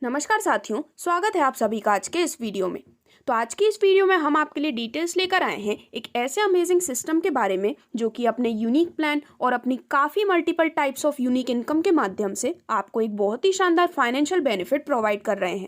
नमस्कार साथियों, स्वागत है आप सभी का आज के इस वीडियो में। तो आज की इस वीडियो में हम आपके लिए डिटेल्स लेकर आए हैं एक ऐसे अमेजिंग सिस्टम के बारे में जो कि अपने यूनिक प्लान और अपनी काफ़ी multiple types of unique income के माध्यम से आपको एक बहुत ही शानदार फाइनेंशियल बेनिफिट प्रोवाइड कर रहे हैं।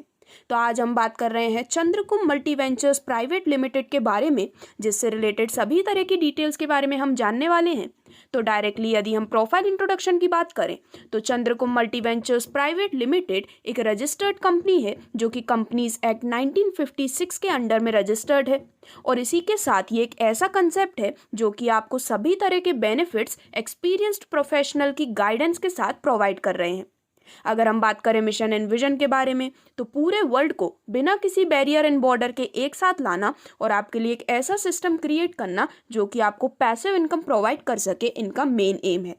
तो आज हम बात कर रहे हैं चंद्रकुंभ मल्टी वेंचर्स प्राइवेट लिमिटेड के बारे में, जिससे रिलेटेड सभी तरह की डिटेल्स के बारे में हम जानने वाले हैं। तो डायरेक्टली यदि हम प्रोफाइल इंट्रोडक्शन की बात करें तो चंद्रकुंभ मल्टी वेंचर्स प्राइवेट लिमिटेड एक रजिस्टर्ड कंपनी है जो कि कंपनीज एक्ट 1956 के अंडर में रजिस्टर्ड है। और इसी के साथ ये एक ऐसा कंसेप्ट है जो कि आपको सभी तरह के बेनिफिट्स एक्सपीरियंस्ड प्रोफेशनल की गाइडेंस के साथ प्रोवाइड कर रहे हैं। अगर हम बात करें मिशन एंड विजन के बारे में तो पूरे वर्ल्ड को बिना किसी बैरियर एंड बॉर्डर के एक साथ लाना और आपके लिए एक ऐसा सिस्टम क्रिएट करना जो कि आपको पैसिव इनकम प्रोवाइड कर सके, इनका मेन एम है।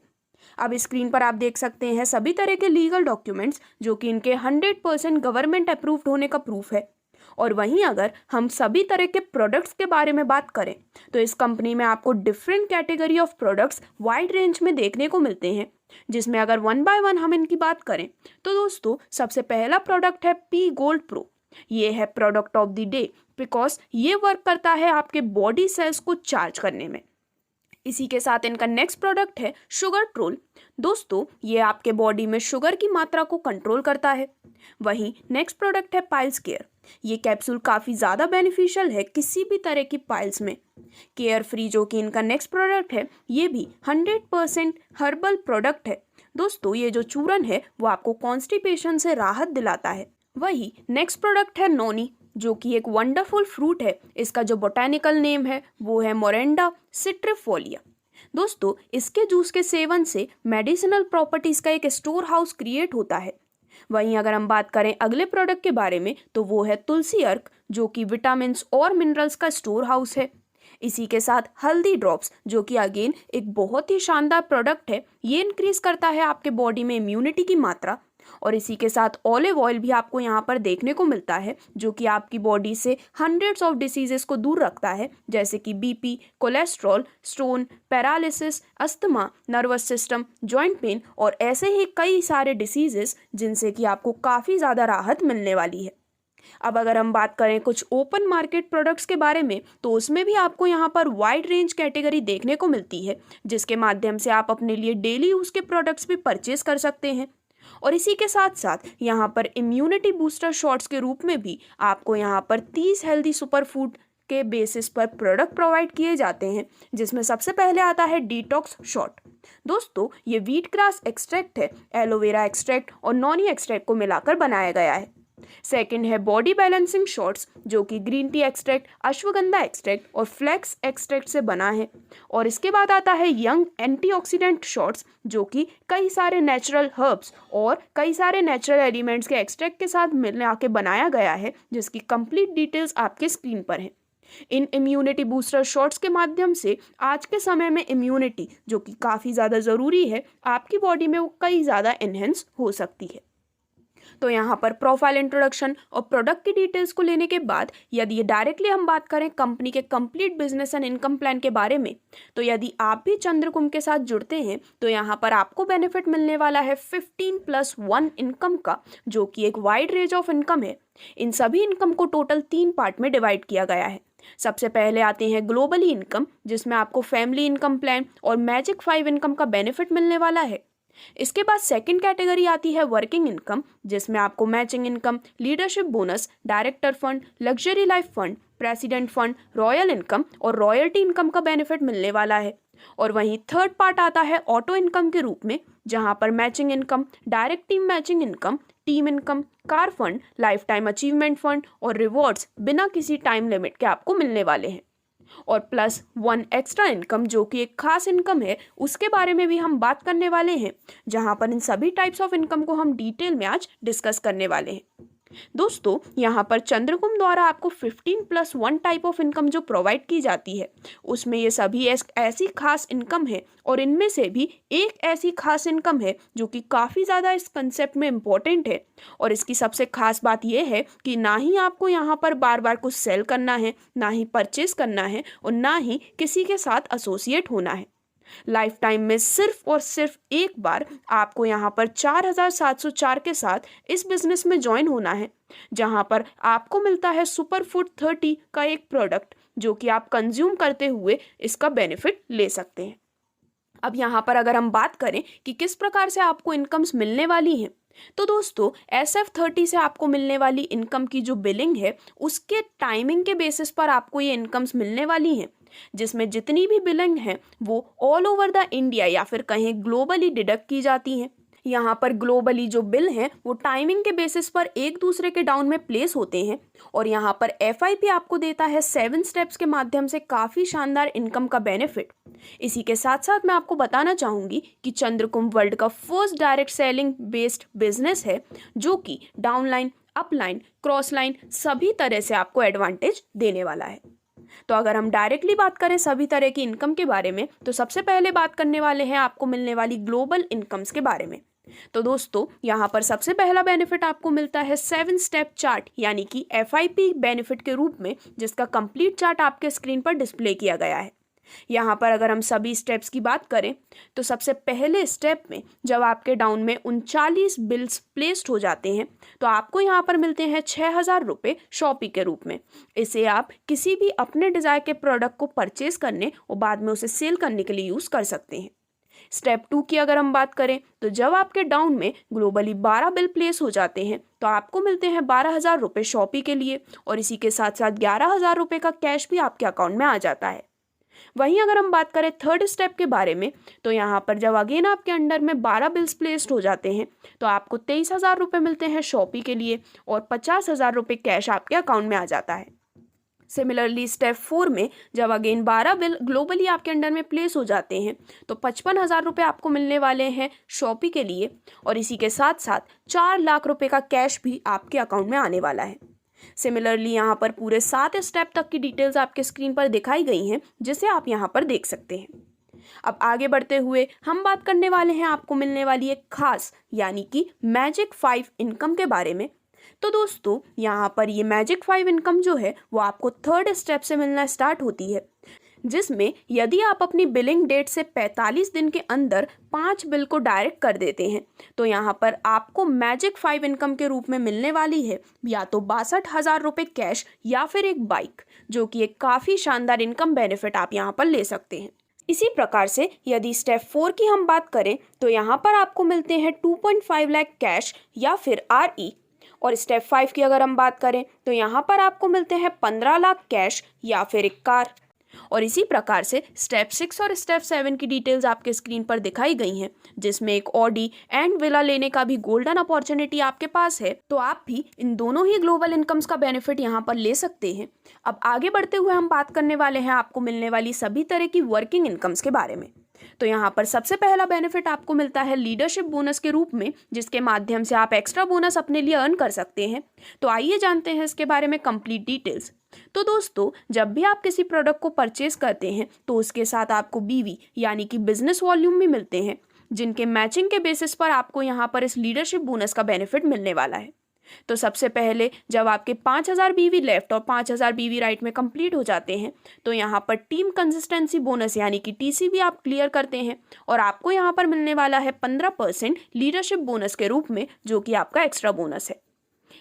अब स्क्रीन पर आप देख सकते हैं सभी तरह के लीगल डॉक्यूमेंट्स जो कि इनके 100% गवर्नमेंट अप्रूव्ड होने का प्रूफ है। और वहीं अगर हम सभी तरह के प्रोडक्ट्स के बारे में बात करें तो इस कंपनी में आपको different category of products wide range में देखने को मिलते हैं, जिसमें अगर वन बाय वन हम इनकी बात करें तो दोस्तों सबसे पहला प्रोडक्ट है पी गोल्ड प्रो। ये है product of the day because ये वर्क करता है आपके बॉडी सेल्स को चार्ज करने में। इसी के साथ इनका नेक्स्ट प्रोडक्ट है शुगर ट्रोल। दोस्तों ये आपके बॉडी में शुगर की मात्रा को कंट्रोल करता है। वहीं नेक्स्ट प्रोडक्ट है पाइल्स केयर। ये कैप्सूल काफ़ी ज़्यादा बेनिफिशियल है किसी भी तरह की पाइल्स में। केयर फ्री जो कि इनका नेक्स्ट प्रोडक्ट है, ये भी 100% हर्बल प्रोडक्ट है। दोस्तों ये जो चूरन है वो आपको कॉन्स्टिपेशन से राहत दिलाता है। वही नेक्स्ट प्रोडक्ट है नोनी, जो कि एक वंडरफुल फ्रूट है। इसका जो बोटेनिकल नेम है वो है मोरेंडा सिट्रिफोलिया। दोस्तों इसके जूस के सेवन से मेडिसिनल प्रॉपर्टीज का एक स्टोर हाउस क्रिएट होता है। वहीं अगर हम बात करें अगले प्रोडक्ट के बारे में तो वो है तुलसी अर्क, जो कि विटामिन और मिनरल्स का स्टोर हाउस है। इसी के साथ हल्दी ड्रॉप्स जो कि अगेन एक बहुत ही शानदार प्रोडक्ट है। ये इंक्रीज करता है आपके बॉडी में इम्यूनिटी की मात्रा। और इसी के साथ ऑलिव ऑयल भी आपको यहाँ पर देखने को मिलता है जो कि आपकी बॉडी से हंड्रेड्स ऑफ डिसीजेस को दूर रखता है, जैसे कि BP, cholesterol, stone, paralysis, asthma, nervous system, joint pain और ऐसे ही कई सारे डिसीजेस जिनसे कि आपको काफ़ी ज़्यादा राहत मिलने वाली है। अब अगर हम बात करें कुछ ओपन मार्केट प्रोडक्ट्स के बारे में तो उसमें भी आपको यहाँ पर वाइड रेंज कैटेगरी देखने को मिलती है, जिसके माध्यम से आप अपने लिए डेली यूज़ के प्रोडक्ट्स भी परचेज कर सकते हैं। और इसी के साथ साथ यहाँ पर इम्यूनिटी बूस्टर शॉट्स के रूप में भी आपको यहाँ पर 30 हेल्दी सुपर फूड के बेसिस पर प्रोडक्ट प्रोवाइड किए जाते हैं, जिसमें सबसे पहले आता है डिटॉक्स शॉट। दोस्तों ये व्हीट ग्रास एक्सट्रैक्ट है, एलोवेरा एक्सट्रैक्ट और नॉनी एक्सट्रैक्ट को मिलाकर बनाया गया है। सेकंड है बॉडी बैलेंसिंग शॉट्स, जो कि green tea extract, ashwagandha extract और फ्लैक्स एक्सट्रैक्ट से बना है। और इसके बाद आता है यंग एंटीऑक्सीडेंट शॉट्स, जो कि कई सारे नेचुरल हर्ब्स और कई सारे नेचुरल एलिमेंट्स के एक्सट्रैक्ट के साथ मिला के बनाया गया है, जिसकी कंप्लीट डिटेल्स आपके स्क्रीन पर है। इन इम्यूनिटी बूस्टर शॉट्स के माध्यम से आज के समय में इम्यूनिटी जो कि काफ़ी ज़्यादा ज़रूरी है आपकी बॉडी में, वो कई ज़्यादा एनहेंस हो सकती है। तो यहाँ पर प्रोफाइल इंट्रोडक्शन और प्रोडक्ट की डिटेल्स को लेने के बाद यदि ये डायरेक्टली हम बात करें कंपनी के complete business and income plan के बारे में, तो यदि आप भी चंद्रकुंभ के साथ जुड़ते हैं तो यहाँ पर आपको बेनिफिट मिलने वाला है 15+1 इनकम का, जो कि एक वाइड रेंज ऑफ इनकम है। इन सभी इनकम को टोटल 3 पार्ट में डिवाइड किया गया है। सबसे पहले आते हैं ग्लोबली इनकम, जिसमें आपको फैमिली इनकम प्लान और मैजिक 5 इनकम का बेनिफिट मिलने वाला है। इसके बाद सेकंड कैटेगरी आती है वर्किंग इनकम, जिसमें आपको matching income, leadership bonus, director fund, luxury life fund, president fund, royal income और रॉयल्टी इनकम का बेनिफिट मिलने वाला है। और वहीं थर्ड पार्ट आता है ऑटो इनकम के रूप में, जहां पर matching income, direct team matching income, team income, car fund, life time achievement fund और रिवॉर्ड्स बिना किसी टाइम लिमिट के आपको मिलने वाले हैं। और +1 एक्स्ट्रा इनकम, जो कि एक खास इनकम है, उसके बारे में भी हम बात करने वाले हैं, जहां पर इन सभी टाइप्स ऑफ इनकम को हम डिटेल में आज डिस्कस करने वाले हैं। दोस्तों यहाँ पर चंद्रकुंभ द्वारा आपको 15+1 टाइप ऑफ इनकम जो प्रोवाइड की जाती है, उसमें ये सभी ऐसी खास इनकम है और इनमें से भी एक ऐसी खास इनकम है जो कि काफ़ी ज़्यादा इस कंसेप्ट में इम्पोर्टेंट है। और इसकी सबसे खास बात यह है कि ना ही आपको यहाँ पर बार बार कुछ सेल करना है, ना ही परचेज करना है और ना ही किसी के साथ एसोसिएट होना है। लाइफ टाइम में सिर्फ और सिर्फ एक बार आपको यहाँ पर 4704 के साथ इस बिजनेस में ज्वाइन होना है, जहाँ पर आपको मिलता है सुपर फूड 30 का एक प्रोडक्ट जो कि आप कंज्यूम करते हुए इसका बेनिफिट ले सकते हैं। अब यहाँ पर अगर हम बात करें कि किस प्रकार से आपको इनकम्स मिलने वाली हैं, तो दोस्तों SF30 से आपको मिलने वाली इनकम की जो बिलिंग है उसके टाइमिंग के बेसिस पर आपको ये इनकम्स मिलने वाली हैं, जिसमें जितनी भी बिलिंग है वो ऑल ओवर द इंडिया या फिर कहीं ग्लोबली डिडक्ट की जाती हैं। यहाँ पर ग्लोबली जो बिल हैं वो टाइमिंग के बेसिस पर एक दूसरे के डाउन में प्लेस होते हैं और यहाँ पर FIP आपको देता है 7 स्टेप्स के माध्यम से काफ़ी शानदार इनकम का बेनिफिट। इसी के साथ साथ मैं आपको बताना चाहूँगी कि चंद्रकुंभ वर्ल्ड का first direct selling based business है जो कि डाउनलाइन, अपलाइन, क्रॉस लाइन सभी तरह से आपको एडवांटेज देने वाला है। तो अगर हम डायरेक्टली बात करें सभी तरह की इनकम के बारे में, तो सबसे पहले बात करने वाले हैं आपको मिलने वाली ग्लोबल इनकम्स के बारे में। तो दोस्तों यहाँ पर सबसे पहला बेनिफिट आपको मिलता है 7 स्टेप चार्ट यानी कि FIP बेनिफिट के रूप में, जिसका कंप्लीट चार्ट आपके स्क्रीन पर डिस्प्ले किया गया है। यहाँ पर अगर हम सभी स्टेप्स की बात करें तो सबसे पहले स्टेप में जब आपके डाउन में 39 बिल्स प्लेस्ड हो जाते हैं तो आपको यहाँ पर मिलते हैं 6000 रुपये शॉपी के रूप में। इसे आप किसी भी अपने डिज़ायर के प्रोडक्ट को परचेज करने और बाद में उसे सेल करने के लिए यूज़ कर सकते हैं। स्टेप 2 की अगर हम बात करें तो जब आपके डाउन में ग्लोबली 12 बिल प्लेस हो जाते हैं तो आपको मिलते हैं 12,000 रुपये शॉपी के लिए और इसी के साथ साथ 11,000 रुपये का कैश भी आपके अकाउंट में आ जाता है। वहीं अगर हम बात करें थर्ड स्टेप के बारे में तो यहाँ पर जब अगेन आपके अंडर में 12 बिल्स प्लेस्ड हो जाते हैं तो आपको 23,000 रुपये मिलते हैं शॉपी के लिए और 50,000 रुपये कैश आपके अकाउंट में आ जाता है। सिमिलरली स्टेप 4 में जब अगेन 12 बिल ग्लोबली आपके अंडर में प्लेस हो जाते हैं तो 55,000 रुपये आपको मिलने वाले हैं शॉपी के लिए और इसी के साथ साथ 4 लाख रुपये का कैश भी आपके अकाउंट में आने वाला है। सिमिलरली यहाँ पर पूरे 7 स्टेप तक की डिटेल्स आपके स्क्रीन पर दिखाई गई हैं, जिसे आप यहाँ पर देख सकते हैं। अब आगे बढ़ते हुए हम बात करने वाले हैं आपको मिलने वाली एक खास यानी कि मैजिक 5 इनकम के बारे में। तो दोस्तों यहाँ पर ये मैजिक 5 इनकम जो है वो आपको थर्ड स्टेप से मिलना स्टार्ट होती है, जिसमें यदि आप अपनी बिलिंग डेट से 45 दिन के अंदर 5 बिल को डायरेक्ट कर देते हैं तो यहाँ पर आपको मैजिक 5 इनकम के रूप में मिलने वाली है या तो 62,000 रुपये कैश या फिर एक बाइक, जो कि एक काफ़ी शानदार इनकम बेनिफिट आप यहाँ पर ले सकते हैं। इसी प्रकार से यदि स्टेप 4 की हम बात करें तो यहाँ पर आपको मिलते हैं 2.5 लाख कैश या फिर RE और स्टेप 5 की अगर हम बात करें तो यहाँ पर आपको मिलते हैं 15 लाख कैश या फिर एक कार। और इसी प्रकार से स्टेप 6 और स्टेप 7 की डिटेल्स आपके स्क्रीन पर दिखाई गई हैं, जिसमें एक ऑडी एंड विला लेने का भी गोल्डन अपॉर्चुनिटी आपके पास है, तो आप भी इन दोनों ही ग्लोबल इनकम्स का बेनिफिट यहाँ पर ले सकते हैं। अब आगे बढ़ते हुए हम बात करने वाले हैं आपको मिलने वाली सभी तरह की वर्किंग इनकम्स के बारे में। तो यहाँ पर सबसे पहला बेनिफिट आपको मिलता है लीडरशिप बोनस के रूप में, जिसके माध्यम से आप एक्स्ट्रा बोनस अपने लिए अर्न कर सकते हैं। तो आइए जानते हैं इसके बारे में कंप्लीट डिटेल्स। तो दोस्तों जब भी आप किसी प्रोडक्ट को परचेज करते हैं तो उसके साथ आपको BV यानी कि बिजनेस वॉल्यूम भी मिलते हैं, जिनके मैचिंग के बेसिस पर आपको यहाँ पर इस लीडरशिप बोनस का बेनिफिट मिलने वाला है। तो सबसे पहले जब आपके 5,000 BV लेफ्ट और 5,000 BV राइट में कंप्लीट हो जाते हैं तो यहाँ पर टीम कंसिस्टेंसी बोनस यानी कि TCB आप क्लियर करते हैं और आपको यहाँ पर मिलने वाला है 15% लीडरशिप बोनस के रूप में, जो कि आपका एक्स्ट्रा बोनस है।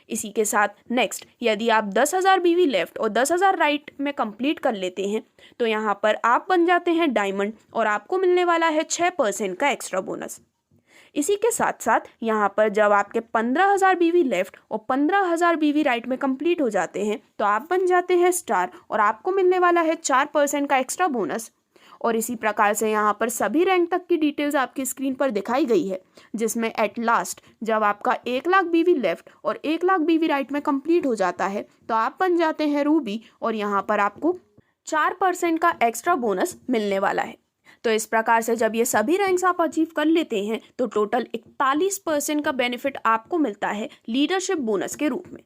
इसी के साथ नेक्स्ट यदि आप 10,000 BV लेफ्ट और 10,000 राइट में कंप्लीट कर लेते हैं तो यहाँ पर आप बन जाते हैं डायमंड और आपको मिलने वाला है 6% का एक्स्ट्रा बोनस। इसी के साथ साथ यहाँ पर जब आपके 15,000 BV लेफ्ट और 15,000 BV राइट में कंप्लीट हो जाते हैं तो आप बन जाते हैं स्टार और आपको मिलने वाला है 4% का एक्स्ट्रा बोनस। और इसी प्रकार से यहाँ पर सभी रैंक तक की डिटेल्स आपकी स्क्रीन पर दिखाई गई है, जिसमें एट लास्ट जब आपका 1 लाख BV लेफ्ट और 1 लाख BV राइट में कंप्लीट हो जाता है तो आप बन जाते हैं रूबी और यहाँ पर आपको 4% का एक्स्ट्रा बोनस मिलने वाला है। तो इस प्रकार से जब ये सभी रैंक्स आप अचीव कर लेते हैं तो टोटल 41% का बेनिफिट आपको मिलता है लीडरशिप बोनस के रूप में।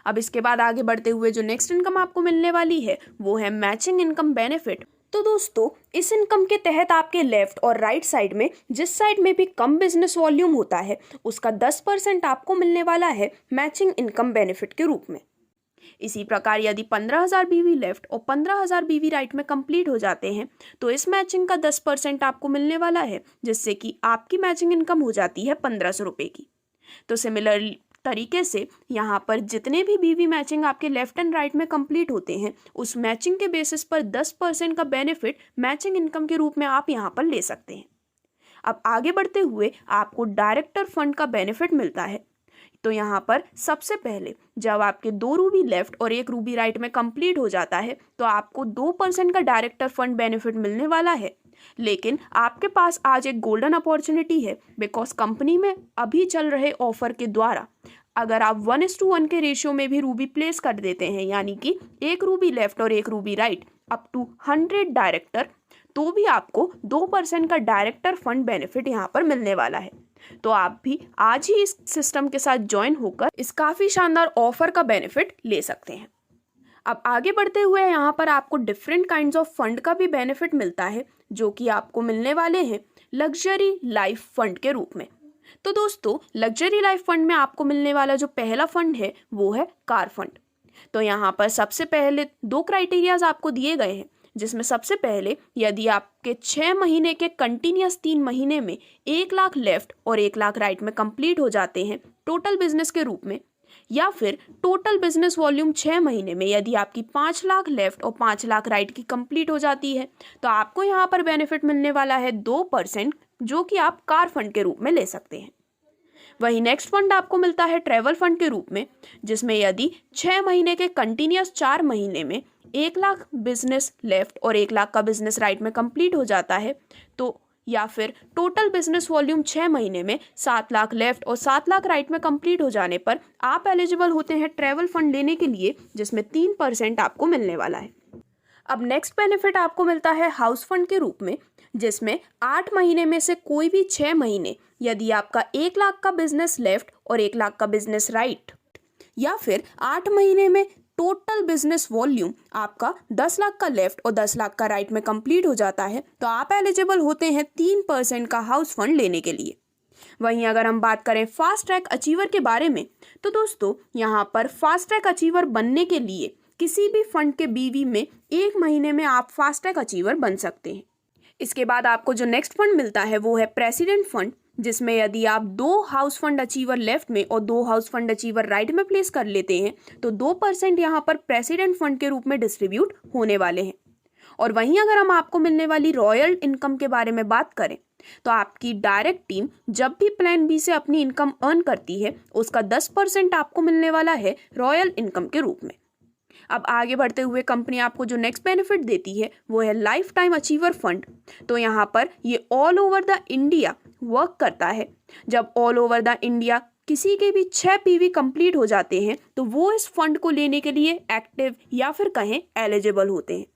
अब इसके बाद आगे बढ़ते हुए जो नेक्स्ट इनकम आपको मिलने वाली है वो है मैचिंग इनकम बेनिफिट। तो दोस्तों इस इनकम के तहत आपके लेफ्ट और राइट साइड में जिस साइड में भी कम बिजनेस वॉल्यूम होता है उसका 10% आपको मिलने वाला है मैचिंग इनकम बेनिफिट के रूप में। इसी प्रकार यदि 15,000 बीवी लेफ्ट और 15,000 बीवी राइट में कंप्लीट हो जाते हैं तो इस मैचिंग का 10% आपको मिलने वाला है, जिससे कि आपकी मैचिंग इनकम हो जाती है 1,500 रुपये की। तो सिमिलर तरीके से यहाँ पर जितने भी बीवी मैचिंग आपके लेफ्ट एंड राइट में कंप्लीट होते हैं उस मैचिंग के बेसिस पर 10% का बेनिफिट मैचिंग इनकम के रूप में आप यहाँ पर ले सकते हैं। अब आगे बढ़ते हुए आपको डायरेक्टर फंड का बेनिफिट मिलता है। तो यहाँ पर सबसे पहले जब आपके 2 रूबी लेफ्ट और 1 रूबी राइट में कंप्लीट हो जाता है तो आपको 2% का डायरेक्टर फंड बेनिफिट मिलने वाला है। लेकिन आपके पास आज एक गोल्डन अपॉर्चुनिटी है, बिकॉज कंपनी में अभी चल रहे ऑफर के द्वारा अगर आप 1:1 के रेशियो में भी रूबी प्लेस कर देते हैं, यानी कि 1 रूबी लेफ्ट और 1 ruby right up to 100 director, तो भी आपको 2% का डायरेक्टर फंड बेनिफिट यहाँ पर मिलने वाला है। तो आप भी आज ही इस सिस्टम के साथ ज्वाइन होकर इस काफ़ी शानदार ऑफर का बेनिफिट ले सकते हैं। अब आगे बढ़ते हुए यहाँ पर आपको डिफरेंट काइंड्स ऑफ फंड का भी बेनिफिट मिलता है, जो कि आपको मिलने वाले हैं लग्जरी लाइफ फंड के रूप में। तो दोस्तों, लग्जरी लाइफ फंड में आपको मिलने वाला जो पहला फंड है वो है कार फंड। तो यहाँ पर सबसे पहले 2 क्राइटेरियाज आपको दिए गए हैं, जिसमें सबसे पहले यदि आपके 6 महीने के कंटिन्यूस 3 महीने में 1 लाख लेफ्ट और 1 लाख राइट में कंप्लीट हो जाते हैं टोटल बिजनेस के रूप में, या फिर टोटल बिजनेस वॉल्यूम 6 महीने में यदि आपकी 5 लाख लेफ्ट और 5 लाख राइट की कंप्लीट हो जाती है, तो आपको यहाँ पर बेनिफिट मिलने वाला है 2%, जो कि आप कार फंड के रूप में ले सकते हैं। वही नेक्स्ट फंड आपको मिलता है ट्रैवल फंड के रूप में, जिसमें यदि 6 महीने के कंटिन्यूस 4 महीने में 1 लाख बिजनेस लेफ्ट और 1 लाख का बिजनेस राइट में कंप्लीट हो जाता है, तो या फिर टोटल बिजनेस वॉल्यूम 6 महीने में 7 लाख लेफ्ट और 7 लाख राइट में कंप्लीट हो जाने पर आप एलिजिबल होते हैं ट्रैवल फंड लेने के लिए, जिसमें 3% आपको मिलने वाला है। अब नेक्स्ट बेनिफिट आपको मिलता है हाउस फंड के रूप में, जिसमें 8 महीने में से कोई भी 6 महीने यदि आपका 1 लाख का बिजनेस लेफ्ट और 1 लाख का बिजनेस राइट, या फिर 8 महीने में टोटल बिजनेस वॉल्यूम आपका 10 लाख का लेफ्ट और 10 लाख का राइट में कंप्लीट हो जाता है, तो आप एलिजिबल होते हैं 3% का हाउस फंड लेने के लिए। वहीं अगर हम बात करें फास्ट ट्रैक अचीवर के बारे में, तो दोस्तों यहाँ पर फास्ट ट्रैक अचीवर बनने के लिए किसी भी फंड के बीवी में 1 महीने में आप फास्ट ट्रैक अचीवर बन सकते हैं। इसके बाद आपको जो नेक्स्ट फंड मिलता है वो है प्रेसिडेंट फंड, जिसमें यदि आप 2 हाउस फंड अचीवर लेफ्ट में और 2 हाउस फंड अचीवर राइट में प्लेस कर लेते हैं तो 2% यहाँ पर प्रेसिडेंट फंड के रूप में डिस्ट्रीब्यूट होने वाले हैं। और वहीं अगर हम आपको मिलने वाली रॉयल इनकम के बारे में बात करें, तो आपकी डायरेक्ट टीम जब भी प्लान बी से अपनी इनकम अर्न करती है उसका 10% आपको मिलने वाला है रॉयल इनकम के रूप में। अब आगे बढ़ते हुए कंपनी आपको जो नेक्स्ट बेनिफिट देती है वो है लाइफ टाइम अचीवर फंड। तो यहाँ पर ये all over the India work करता है। जब ऑल ओवर द इंडिया किसी के भी 6 पीवी कंप्लीट हो जाते हैं तो वो इस फंड को लेने के लिए एक्टिव या फिर कहें एलिजिबल होते हैं।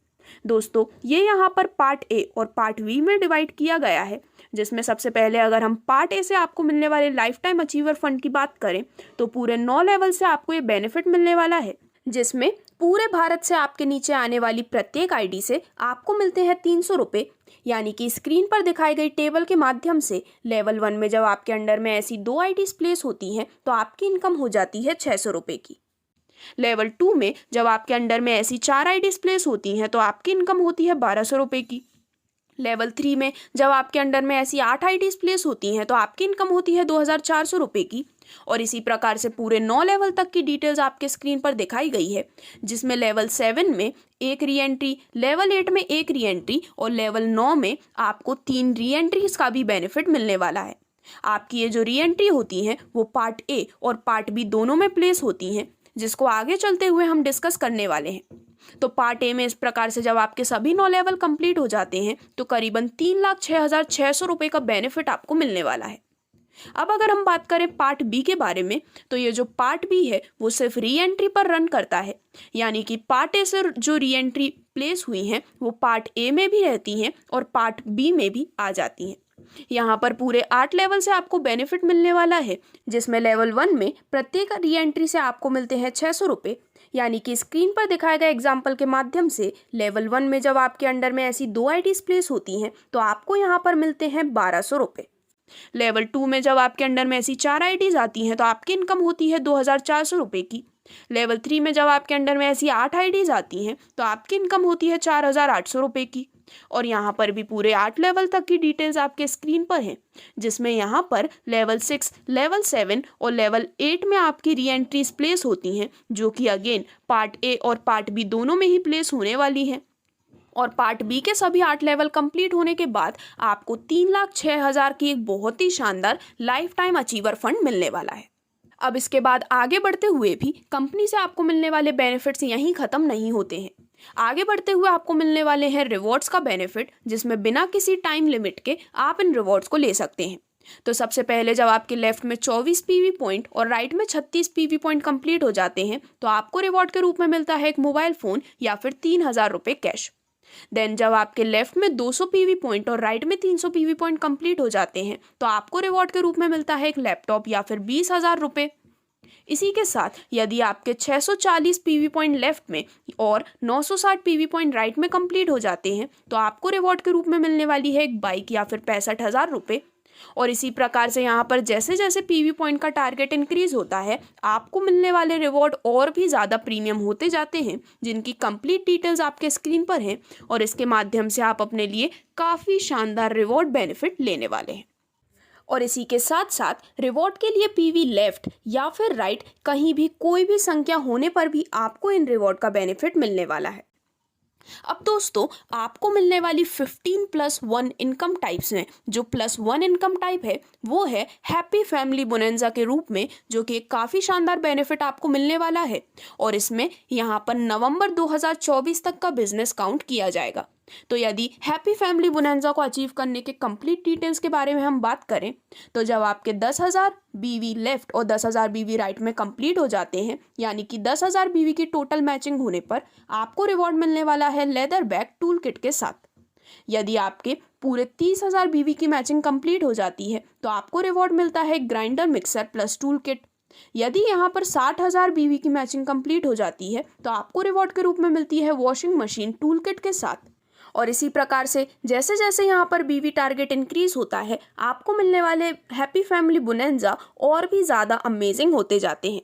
दोस्तों, ये यहाँ पर पार्ट ए और पार्ट बी में डिवाइड किया गया है, जिसमें सबसे पहले अगर हम पार्ट ए से आपको मिलने वाले लाइफ टाइम अचीवर फंड की बात करें तो पूरे 9 लेवल से आपको ये बेनिफिट मिलने वाला है, जिसमें पूरे भारत से आपके नीचे आने वाली प्रत्येक आईडी से आपको मिलते हैं 300 रुपये। यानी कि स्क्रीन पर दिखाई गई टेबल के माध्यम से लेवल 1 में जब आपके अंडर में ऐसी 2 आईडीज प्लेस होती हैं तो आपकी इनकम हो जाती है 600 रुपये की। लेवल 2 में जब आपके अंडर में ऐसी 4 आईडीज प्लेस होती हैं तो आपकी इनकम होती है 1200 रुपये की। लेवल 3 में जब आपके अंडर में ऐसी 8 आईडीज प्लेस होती हैं तो आपकी इनकम होती है 2400 रुपये की। और इसी प्रकार से पूरे 9 लेवल तक की डिटेल्स आपके स्क्रीन पर दिखाई गई है, जिसमें लेवल 7 में 1 री एंट्री, लेवल 8 में 1 री एंट्री और लेवल 9 में आपको 3 री एंट्रीज का भी बेनिफिट मिलने वाला है। आपकी ये जो री एंट्री होती हैं वो पार्ट ए और पार्ट बी दोनों में प्लेस होती हैं, जिसको आगे चलते हुए हम डिस्कस करने वाले हैं। तो पार्ट ए में इस प्रकार से जब आपके सभी 9 लेवल कंप्लीट हो जाते हैं तो करीबन 3,06,600 रुपये का बेनिफिट आपको मिलने वाला है। अब अगर हम बात करें पार्ट बी के बारे में, तो ये जो पार्ट बी है वो सिर्फ री एंट्री पर रन करता है। यानी कि पार्ट ए से जो री एंट्री प्लेस हुई हैं वो पार्ट ए में भी रहती हैं और पार्ट बी में भी आ जाती हैं। यहाँ पर पूरे 8 लेवल से आपको बेनिफिट मिलने वाला है, जिसमें लेवल 1 में प्रत्येक री एंट्री से आपको मिलते हैं 600 रुपये। यानी कि स्क्रीन पर दिखाए गए एग्जाम्पल के माध्यम से लेवल 1 में जब आपके अंडर में ऐसी 2 आईडीज प्लेस होती हैं तो आपको यहाँ पर मिलते हैं 1200 रुपये। लेवल 2 में जब आपके अंडर में ऐसी 4 आईडीज आती हैं तो आपकी इनकम होती है 2400 रुपये की। लेवल 3 में जब आपके अंडर में ऐसी 8 आईडीज आती हैं तो आपकी इनकम होती है 4,800 रुपये की। और यहाँ पर भी पूरे 8 लेवल तक की डिटेल्स आपके स्क्रीन पर हैं, जिसमें यहाँ पर लेवल 6, लेवल 7 और लेवल 8 में आपकी री एंट्रीज प्लेस होती हैं, जो कि अगेन पार्ट ए और पार्ट बी दोनों में ही प्लेस होने वाली हैं। और पार्ट बी के सभी 8 लेवल कंप्लीट होने के बाद आपको 3,06,000 की एक बहुत ही शानदार लाइफ टाइम अचीवर फंड मिलने वाला है। अब इसके बाद आगे बढ़ते हुए भी कंपनी से आपको मिलने वाले बेनिफिट्स यहीं ख़त्म नहीं होते हैं। आगे बढ़ते हुए आपको मिलने वाले हैं रिवॉर्ड्स का बेनिफिट, जिसमें बिना किसी टाइम लिमिट के आप इन रिवॉर्ड्स को ले सकते हैं। तो सबसे पहले जब आपके लेफ्ट में 24 पीवी पॉइंट और राइट में 36 पीवी पॉइंट कंप्लीट हो जाते हैं तो आपको रिवॉर्ड के रूप में मिलता है एक मोबाइल फ़ोन या फिर 3,000 रुपये कैश। देन जब आपके लेफ्ट में 200 पीवी पॉइंट और राइट में 300 पीवी पॉइंट कंप्लीट हो जाते हैं तो आपको रिवॉर्ड के रूप में मिलता है एक लैपटॉप या फिर 20,000 रुपये। इसी के साथ यदि आपके 640 पीवी पॉइंट लेफ्ट में और 960 पीवी पॉइंट राइट में कंप्लीट हो जाते हैं तो आपको रिवॉर्ड के रूप में मिलने वाली है एक बाइक या फिर 65,000 रुपये। और इसी प्रकार से यहाँ पर जैसे जैसे पीवी पॉइंट का टारगेट इंक्रीज होता है आपको मिलने वाले रिवॉर्ड और भी ज़्यादा प्रीमियम होते जाते हैं, जिनकी कंप्लीट डिटेल्स आपके स्क्रीन पर हैं। और इसके माध्यम से आप अपने लिए काफ़ी शानदार रिवॉर्ड बेनिफिट लेने वाले हैं। और इसी के साथ साथ रिवॉर्ड के लिए पीवी लेफ्ट या फिर राइट कहीं भी कोई भी संख्या होने पर भी आपको इन रिवॉर्ड का बेनिफिट मिलने वाला है। अब दोस्तों आपको मिलने वाली 15+1 इनकम टाइप्स में जो +1 इनकम टाइप है वो है हैप्पी फैमिली बोनेंजा के रूप में, जो कि एक काफ़ी शानदार बेनिफिट आपको मिलने वाला है। और इसमें यहाँ पर नवंबर 2024 तक का बिजनेस काउंट किया जाएगा। तो यदि हैप्पी फैमिली बोनेंजा को अचीव करने के कंप्लीट डिटेल्स के बारे में हम बात करें तो जब आपके 10,000 बीवी लेफ्ट और 10,000 बीवी राइट में कंप्लीट हो जाते हैं, यानी कि 10,000 बीवी की टोटल मैचिंग होने पर आपको रिवॉर्ड मिलने वाला है लेदर बैग टूल किट के साथ। यदि आपके पूरे 30,000 बीवी की मैचिंग कंप्लीट हो जाती है तो आपको रिवॉर्ड मिलता है grinder mixer plus tool kit. यदि यहाँ पर 60,000 बीवी की मैचिंग कंप्लीट हो जाती है तो आपको रिवॉर्ड के रूप में मिलती है वॉशिंग मशीन टूल किट के साथ। और इसी प्रकार से जैसे जैसे यहाँ पर बीवी टारगेट इंक्रीज होता है आपको मिलने वाले हैप्पी फैमिली बोनेंजा और भी ज़्यादा अमेजिंग होते जाते हैं।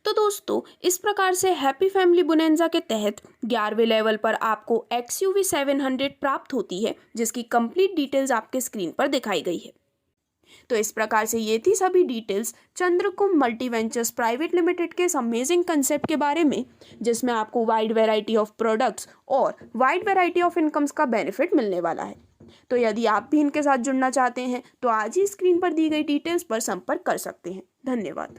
तो दोस्तों इस प्रकार से हैप्पी फैमिली बोनेंजा के तहत 11वें लेवल पर आपको XUV 700 प्राप्त होती है, जिसकी कंप्लीट डिटेल्स आपके स्क्रीन पर दिखाई गई है। तो इस प्रकार से ये थी सभी details Chandrakumbh multi ventures private limited के इस अमेजिंग कंसेप्ट के बारे में, जिसमें आपको वाइड वैरायटी ऑफ प्रोडक्ट्स और वाइड वैरायटी ऑफ इनकम्स का बेनिफिट मिलने वाला है। तो यदि आप भी इनके साथ जुड़ना चाहते हैं तो आज ही स्क्रीन पर दी गई डिटेल्स पर संपर्क कर सकते हैं। धन्यवाद।